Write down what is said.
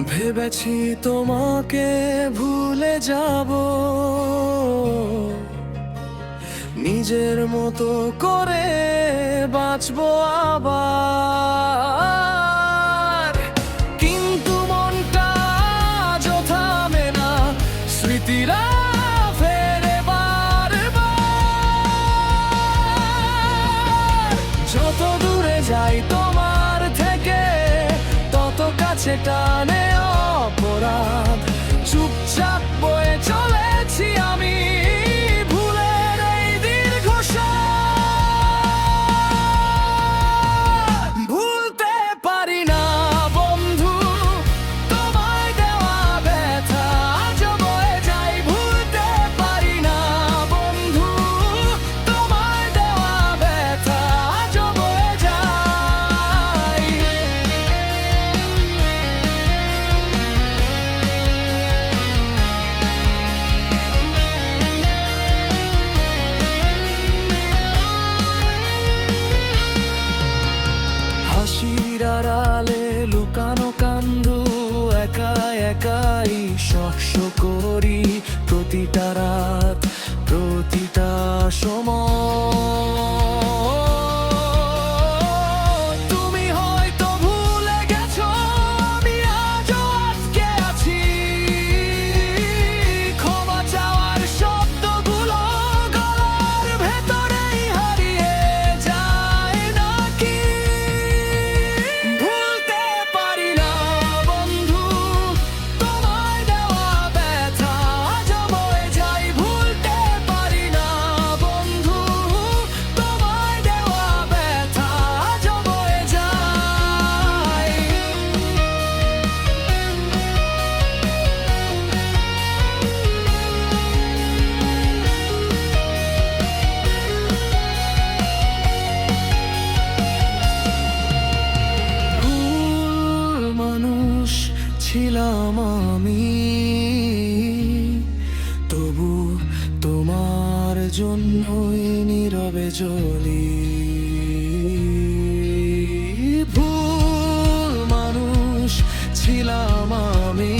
ভেবেছি তোমাকে ভুলে যাব, নিজের মতো করে বাঁচবো আবার। কিন্তু মনটা আজও থামে না, স্মৃতিরা ফেরে বারবার। যত দূরে যাই তোমার থেকে, তত কাছে টানে অপরাধ। চুপচাপ বয়ে চলেছি আমি ভুলের এই দীর্ঘশ্বাস। ভুলতে পারি না বন্ধু তোমায় দেওয়া ব্যথা, আজও বয়ে যাই। ভুলতে পারি না বন্ধু তোমায় দেওয়া ব্যথা, আজও বয়ে যাই। হাসির আড়ালে লুকানো কান্দু, একা একাই শস্য করি প্রতিটা রাত, প্রতিটা সময়। তুমি হয়তো ভুলে গেছো, আমি আজও আটকে আছি। ক্ষমা চাওয়ার শব্দগুলো গলার ভেতরেই হারিয়ে যায় নাকি? ভুলতে পারি না বন্ধু তোমায় দেওয়া ব্যথা, আজও বয়ে যাই। ভুলতে পারি না বন্ধু তোমায় দেওয়া ব্যথা, আজও বয়ে যাই। ভুল মানুষ ছিলাম আমি, তবু তোমার জন্যই নীরবে জ্বলি। ভুল মানুষ ছিলাম আমি,